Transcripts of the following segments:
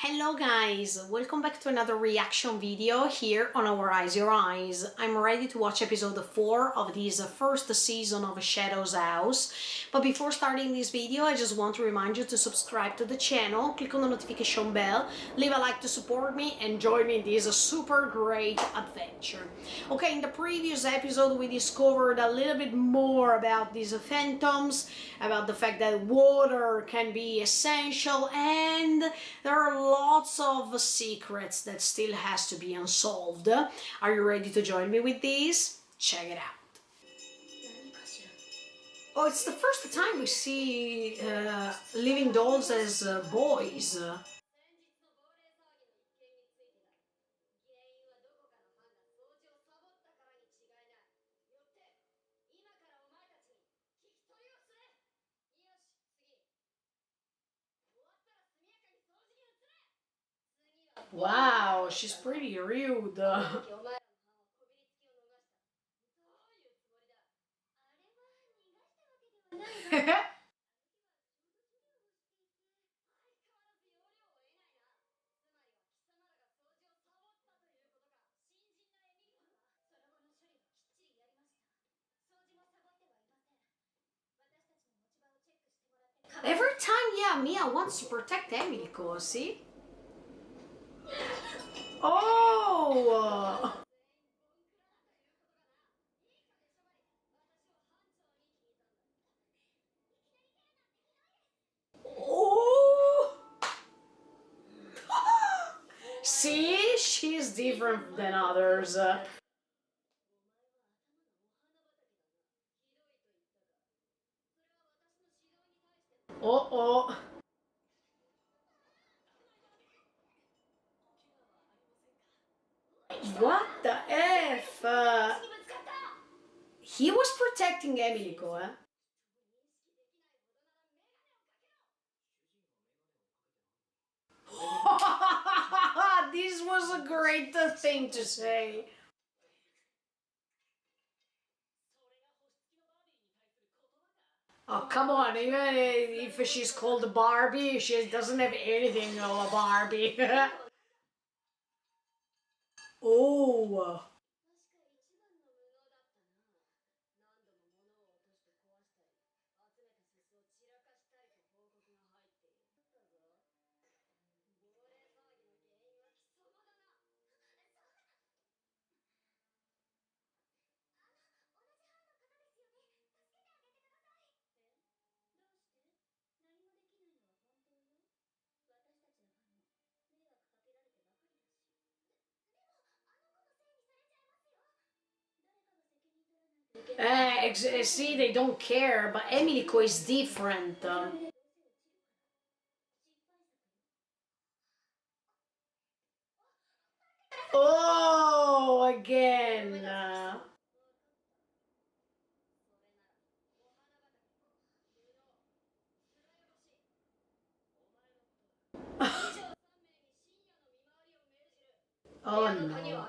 Hello guys, welcome back to another reaction video here on Our Eyes Your Eyes. I'm ready to watch episode 4 of this first season of Shadow's House. But before starting this video, I just want to remind you to subscribe to the channel, click on the notification bell, leave a like to support me and join me in this super great adventure. Okay, in the previous episode we discovered a little bit more about these phantoms, about the fact that water can be essential, and there are lots of secrets that still has to be unsolved. Are you ready to join me with these? Check it out. Oh, it's the first time we see living dolls as boys. Wow, she's pretty rude. Every time, yeah, Mia wants to protect Emilico, see? Oh! Oh! See? She's different than others. Oh. What the F? He was protecting Emilico, eh? This was a great thing to say. Oh, come on, even if she's called Barbie, she doesn't have anything of a Barbie. Oh. See, they don't care, but Emilico is different. Oh, again. Oh no.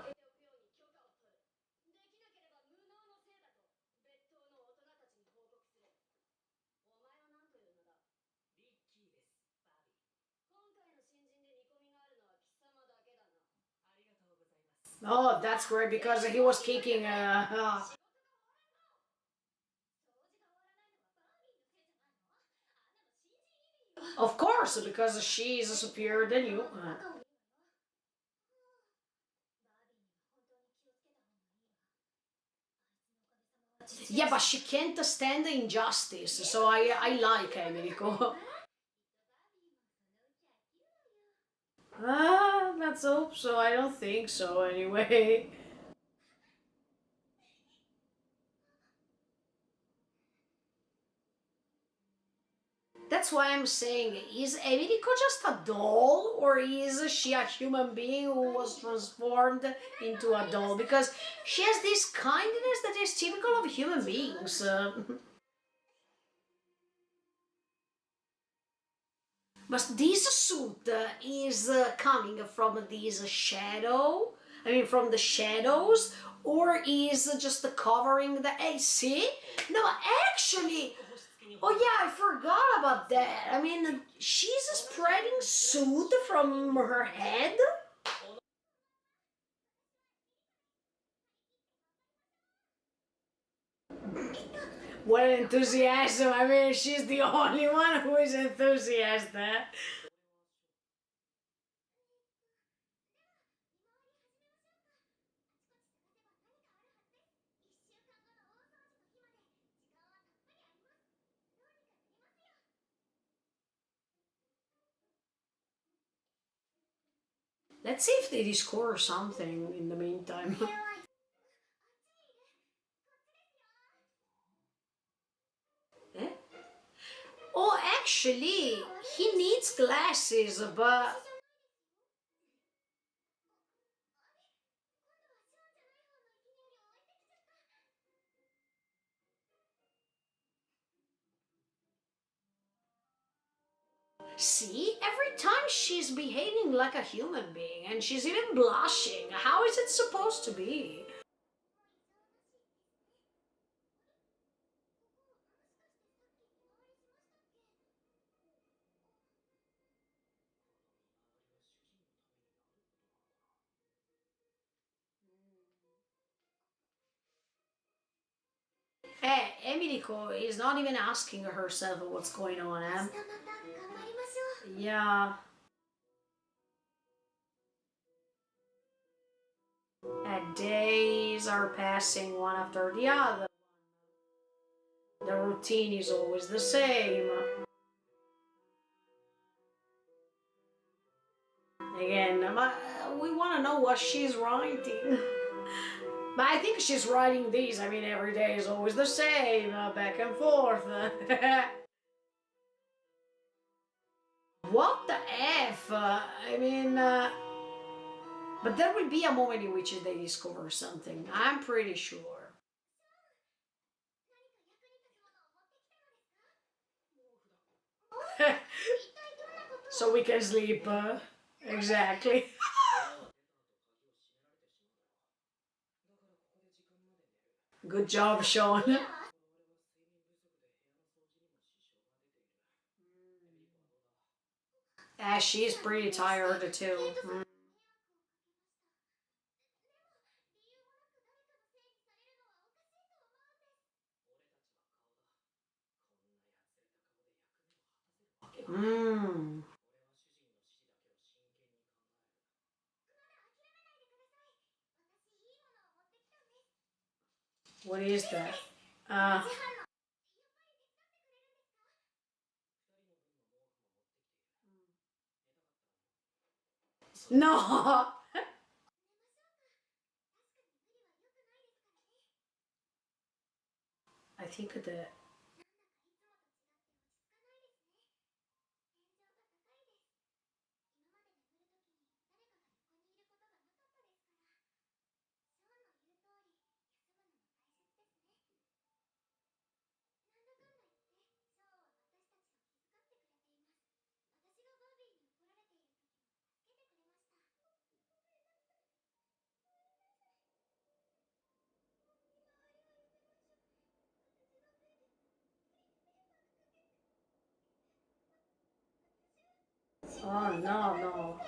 Oh, that's great because he was kicking. Of course, because she is superior than you. Yeah, but she can't stand the injustice, so I like Emilico. Let's hope so. I don't think so anyway. That's why I'm saying, is Emilico just a doll, or is she a human being who was transformed into a doll? Because she has this kindness that is typical of human beings. But this suit is coming from this shadow, I mean from the shadows, or is just covering the... Hey, see? No, actually, Oh yeah, I forgot about that. I mean, she's spreading soot from her head. What an enthusiasm. I mean, she's the only one who is enthusiastic. Let's see if they discover something in the meantime. Eh? Oh, actually, he needs glasses, but see, every time she's behaving like a human being and she's even blushing. How is it supposed to be? Hey, Emilico is not even asking herself what's going on, eh? Yeah. And days are passing one after the other. The routine is always the same. Again, we want to know what she's writing. But I think she's writing these. I mean, every day is always the same, back and forth. What the F? I mean, but there will be a moment in which they discover something. I'm pretty sure. So we can sleep. Exactly. Good job, Sean. She's pretty tired too. Mm. What is that? Uh, no. I think that. Oh no, no.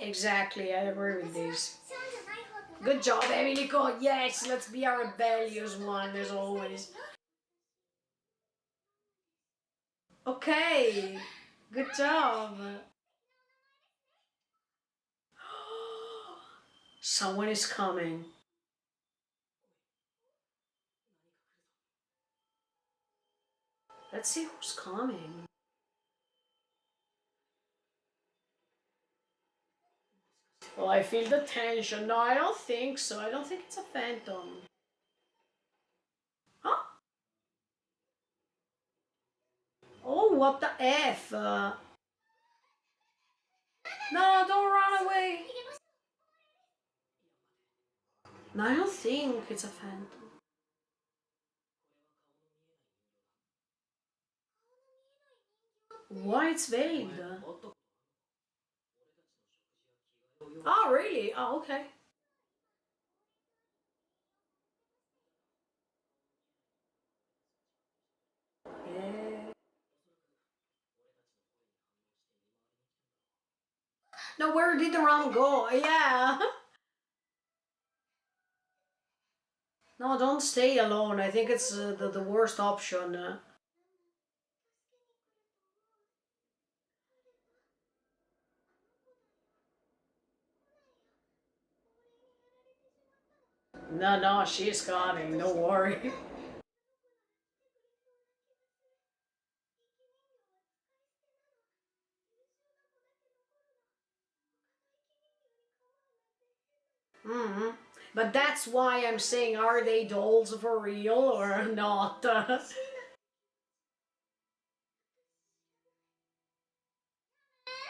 Exactly, I agree with this. Good job, Emilico. Yes, let's be a rebellious one as always. Okay, good job. Someone is coming. Let's see who's coming. Well, I feel the tension. No, I don't think so. I don't think it's a phantom. Huh? Oh, what the F? No, don't run away. I don't think it's a phantom. Why it's veiled? Oh, really? Oh, okay. Yeah. No, where did the ram go? Yeah. No, don't stay alone. I think it's the worst option. No, no, she's coming. Don't worry. Hmm. But that's why I'm saying, are they dolls for real or not?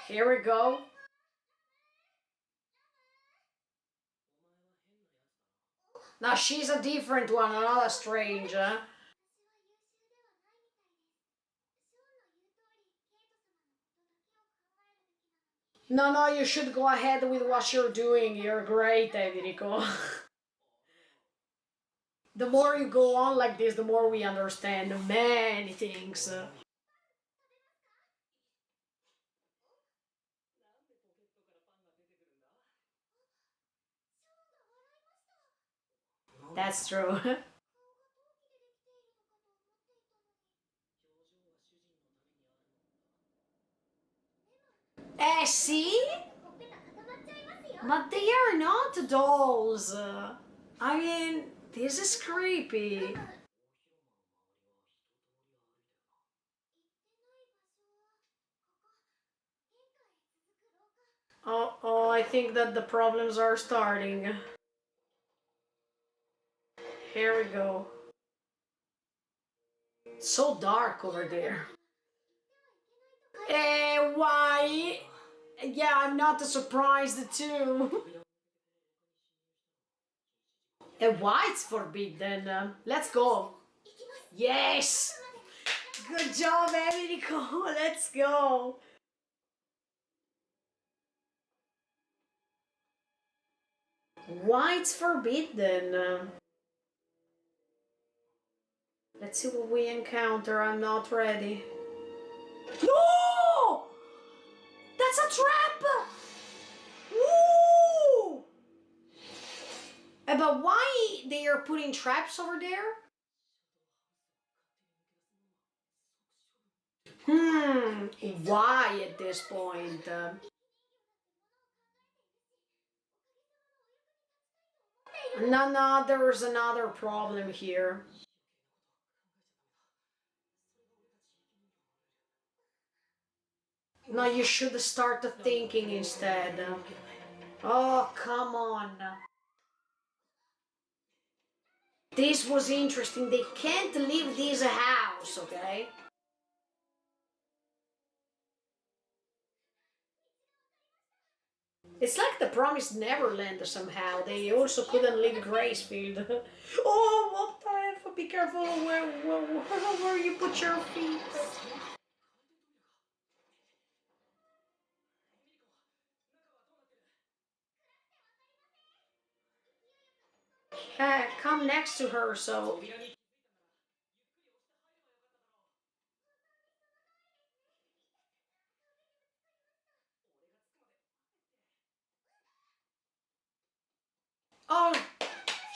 Here we go. Now she's a different one, another strange. No, no, you should go ahead with what you're doing. You're great, Enrico. The more you go on like this, the more we understand many things. That's true. See? But they are not dolls. I mean, this is creepy. Oh, oh, I think that the problems are starting. Here we go. It's so dark over there. Why? Yeah, I'm not surprised too. Why it's forbidden? Let's go. Yes! Good job, Enrico. Let's go. Why it's forbidden? Let's see what we encounter. I'm not ready. No! That's a trap! Woo! But why they are putting traps over there? Why at this point? No, no, there's another problem here. No, you should start thinking instead. Oh, come on. This was interesting. They can't leave this house, okay? It's like the Promised Neverland somehow. They also couldn't leave Gracefield. Oh, what the F? Be careful where you put your feet. Come next to her, so... Oh,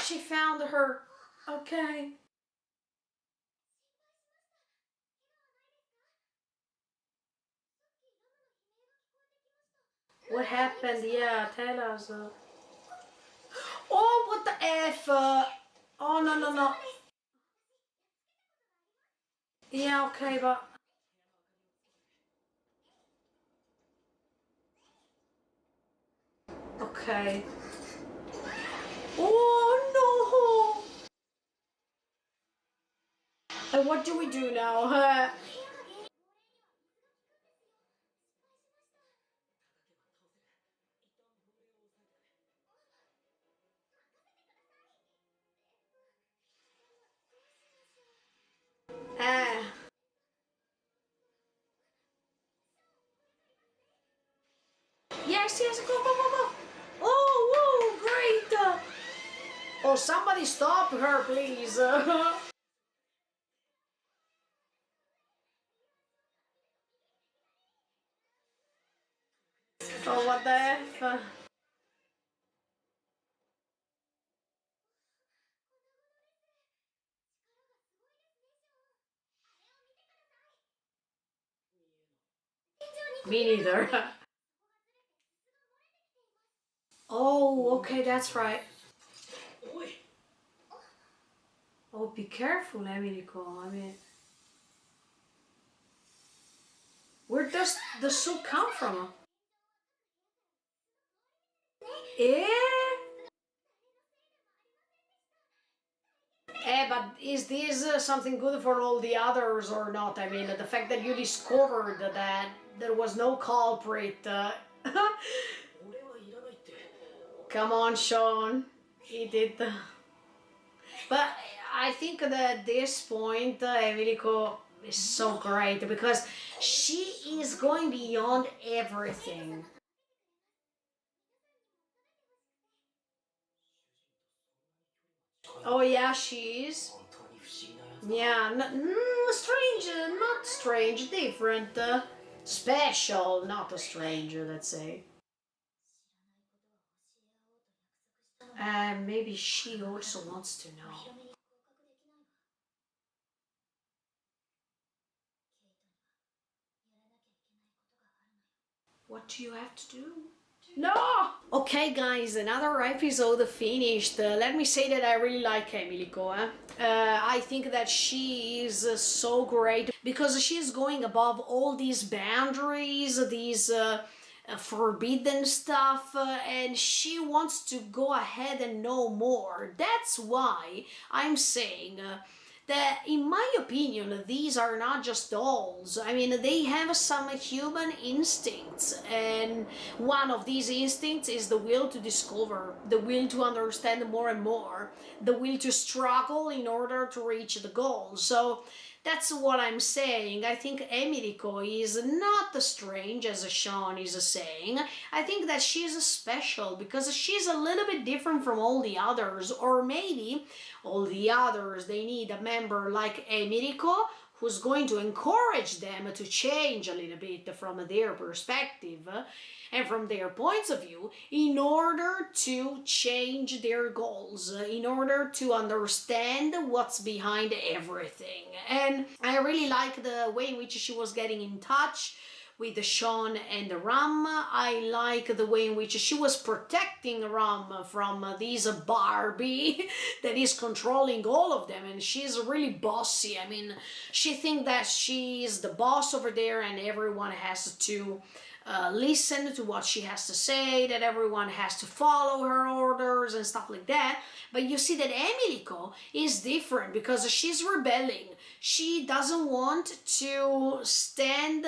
she found her. Okay. What happened? Yeah, tell us. Oh, what the F? Oh, no, no, no. Yeah, okay, but... Okay. Oh, no! And what do we do now? Yes, yes, go, go, go, go. Oh, whoa, great. Oh, somebody stop her, please. Oh, what the F? Me neither. Oh, okay, that's right. Oh, be careful, Emilico. I mean, where does the soup come from? Eh? But is this something good for all the others or not? I mean, the fact that you discovered that there was no culprit. Come on, Sean. He did. But I think that at this point, Emilico is so great because she is going beyond everything. Oh yeah, she is. Yeah, strange, not strange, different, special, not a stranger, let's say. Maybe she also wants to know. What do you have to do? No! Okay, guys, another episode finished. Let me say that I really like Emily Coa. I think that she is so great because she's going above all these boundaries, these forbidden stuff, and she wants to go ahead and know more. That's why I'm saying. That in my opinion these are not just dolls. I mean, they have some human instincts, and one of these instincts is the will to discover, the will to understand more and more, the will to struggle in order to reach the goal. So that's what I'm saying. I think Emilico is not as strange as Sean is saying. I think that she's special because she's a little bit different from all the others, or maybe all the others, they need a member like Emilico who's going to encourage them to change a little bit from their perspective and from their points of view in order to change their goals, in order to understand what's behind everything. And I really like the way in which she was getting in touch with the Sean and the Ram. I like the way in which she was protecting Ram from this Barbie that is controlling all of them, and she's really bossy. I mean, she thinks that she's the boss over there and everyone has to listen to what she has to say, that everyone has to follow her orders and stuff like that. But you see that Emilico is different because she's rebelling. She doesn't want to stand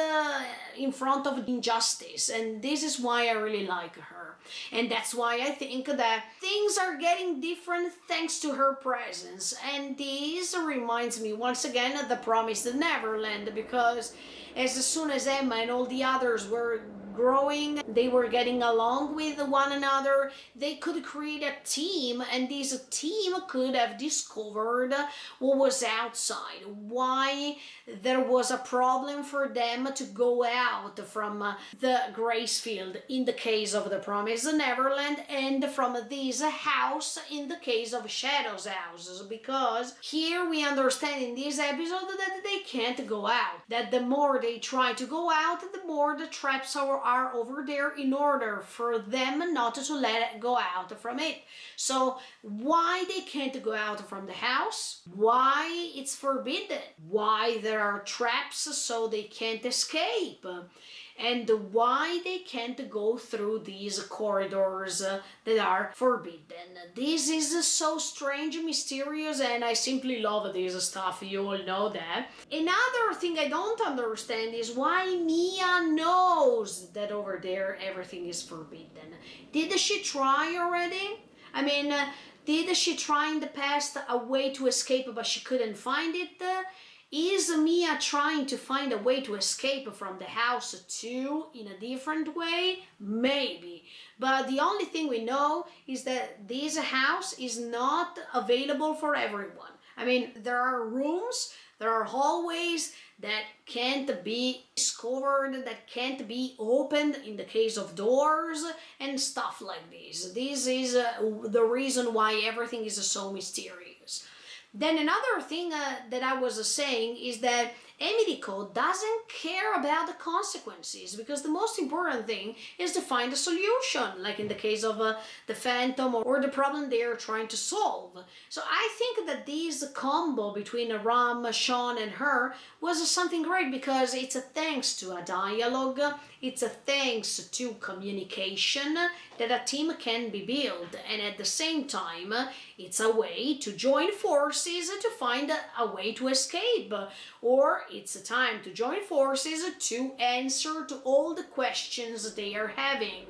in front of injustice, and this is why I really like her. And that's why I think that things are getting different thanks to her presence. And this reminds me once again of The Promised Neverland, because as soon as Emma and all the others were growing, they were getting along with one another, they could create a team, and this team could have discovered what was outside, why there was a problem for them to go out from the Gracefield in the case of The Promised Neverland, and from this house in the case of Shadow's houses, because here we understand in this episode that they can't go out, that the more they try to go out, the more the traps are over there in order for them not to let it go out from it. So why they can't go out from the house? Why it's forbidden? Why there are traps so they can't escape? And why they can't go through these corridors that are forbidden. This is so strange, mysterious, and I simply love this stuff, you all know that. Another thing I don't understand is why Mia knows that over there everything is forbidden. Did she try already? I mean, did she try in the past a way to escape but she couldn't find it? Is Mia trying to find a way to escape from the house too in a different way? Maybe. But the only thing we know is that this house is not available for everyone. I mean, there are rooms, there are hallways that can't be discovered, that can't be opened in the case of doors and stuff like this. This is the reason why everything is so mysterious. Then another thing that I was saying is that Emirico doesn't care about the consequences, because the most important thing is to find a solution, like in the case of the Phantom, or the problem they are trying to solve. So I think that this combo between Ram, Sean and her was something great, because it's a thanks to a dialogue, it's a thanks to communication that a team can be built, and at the same time it's a way to join forces to find a way to escape, or it's a time to join forces to answer to all the questions they are having.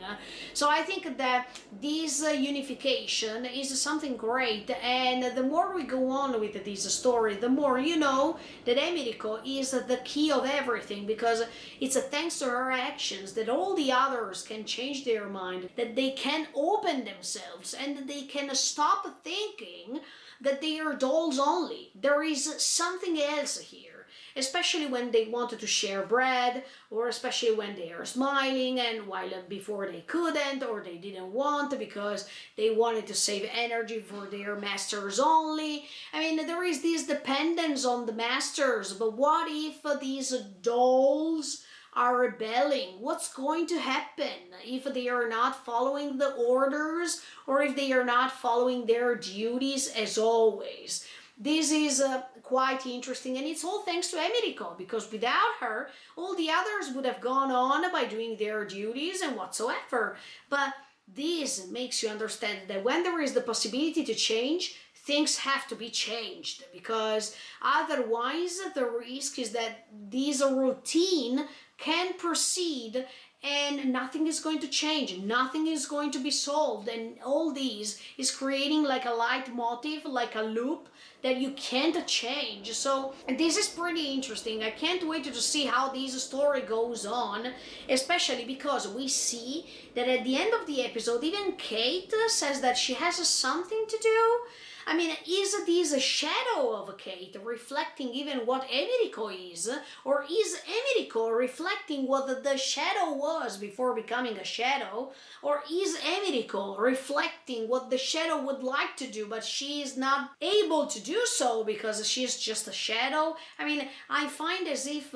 So I think that this unification is something great, and the more we go on with this story, the more you know that Emirico is the key of everything, because it's a thanks to her actions that all the others can change their mind, that they can open themselves, and that they can stop thinking that they are dolls only. There is something else here, especially when they wanted to share bread, or especially when they are smiling, and while before they couldn't, or they didn't want because they wanted to save energy for their masters only. I mean, there is this dependence on the masters, but what if these dolls are rebelling? What's going to happen if they are not following the orders, or if they are not following their duties as always? This is quite interesting, and it's all thanks to Emirico, because without her, all the others would have gone on by doing their duties and whatsoever. But this makes you understand that when there is the possibility to change, things have to be changed, because otherwise the risk is that this routine can proceed and nothing is going to change, nothing is going to be solved, and all these is creating like a leitmotif, like a loop that you can't change. So this is pretty interesting. I can't wait to see how this story goes on, especially because we see that at the end of the episode, even Kate says that she has something to do. I mean, is this a shadow of Kate reflecting even what Emirico is? Or is Emirico reflecting what the shadow was before becoming a shadow? Or is Emirico reflecting what the shadow would like to do, but she is not able to do so because she is just a shadow? I mean, I find as if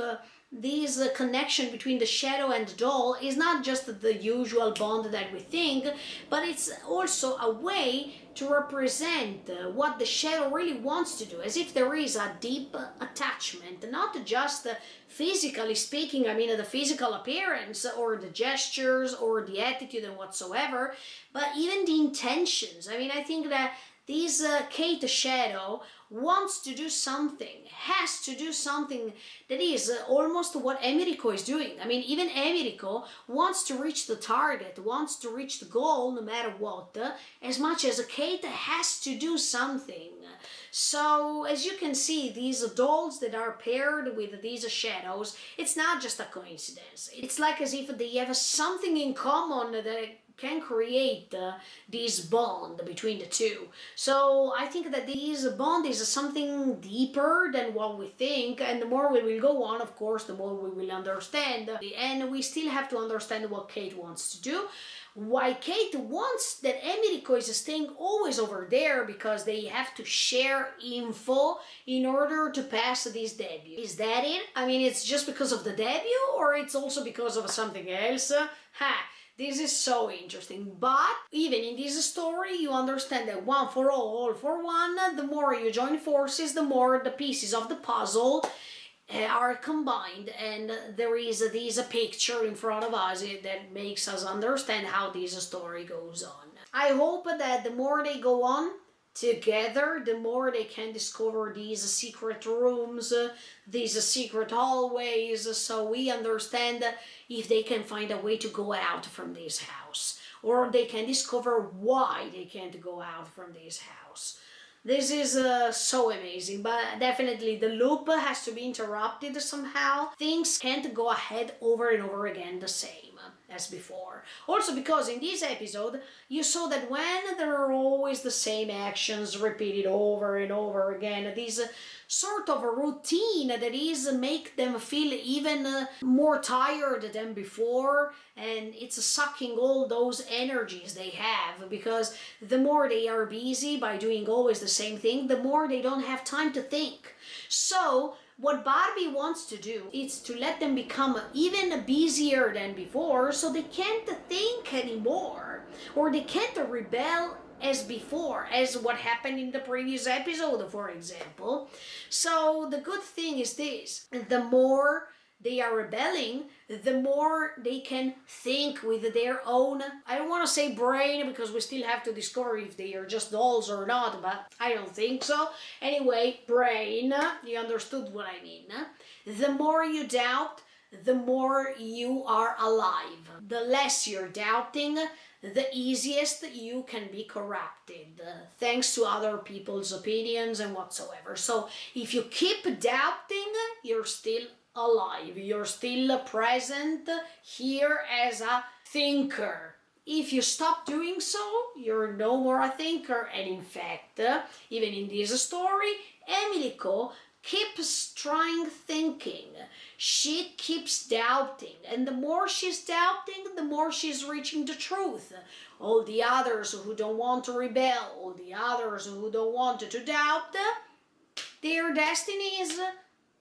this connection between the shadow and the doll is not just the usual bond that we think, but it's also a way to represent what the shadow really wants to do, as if there is a deep attachment, not just physically speaking, I mean the physical appearance or the gestures or the attitude and whatsoever, but even the intentions. I mean, I think that this Kate shadow wants to do something, has to do something that is almost what Emirico is doing. I mean, even Emirico wants to reach the target, wants to reach the goal no matter what, as much as Kate has to do something. So, as you can see, these dolls that are paired with these shadows, it's not just a coincidence. It's like as if they have something in common that can create this bond between the two. So I think that this bond is something deeper than what we think, and the more we will go on, of course, the more we will understand. And we still have to understand what Kate wants to do. Why Kate wants that Emirico is staying always over there, because they have to share info in order to pass this debut. Is that it? I mean, it's just because of the debut, or it's also because of something else? This is so interesting, but even in this story you understand that one for all for one, the more you join forces, the more the pieces of the puzzle are combined, and there is this picture in front of us that makes us understand how this story goes on. I hope that the more they go on together, the more they can discover these secret rooms, these secret hallways, so we understand if they can find a way to go out from this house, or they can discover why they can't go out from this house. This is so amazing, but definitely the loop has to be interrupted somehow. Things can't go ahead over and over again the same as before. Also because in this episode you saw that when there are always the same actions repeated over and over again, this sort of a routine that is make them feel even more tired than before, and it's sucking all those energies they have, because the more they are busy by doing always the same thing, the more they don't have time to think. So what Barbie wants to do is to let them become even busier than before, so they can't think anymore, or they can't rebel as before, as what happened in the previous episode, for example. So the good thing is this: the more they are rebelling, the more they can think with their own, I don't want to say brain, because we still have to discover if they are just dolls or not, but I don't think so. Anyway, brain, you understood what I mean. The more you doubt, the more you are alive. The less you're doubting, the easiest you can be corrupted, thanks to other people's opinions and whatsoever. So if you keep doubting, you're still alive, you're still present here as a thinker. If you stop doing so, you're no more a thinker. And in fact, even in this story, Emilico keeps trying thinking. She keeps doubting, and the more she's doubting, the more she's reaching the truth. All the others who don't want to rebel, all the others who don't want to doubt, their destiny is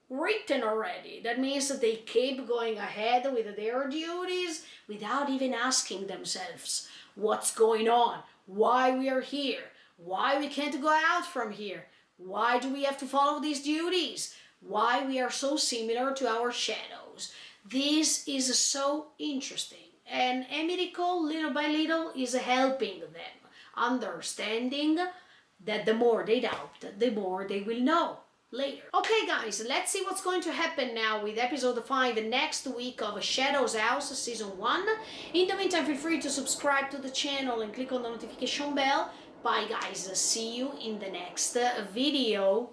written already. That means that they keep going ahead with their duties without even asking themselves what's going on, why we are here, why we can't go out from here, why do we have to follow these duties, why we are so similar to our shadows. This is so interesting, and Emirico little by little is helping them, understanding that the more they doubt, the more they will know later. Okay guys, let's see what's going to happen now with episode 5 next week of Shadows House season 1. In the meantime, feel free to subscribe to the channel and click on the notification bell. Bye guys, see you in the next video.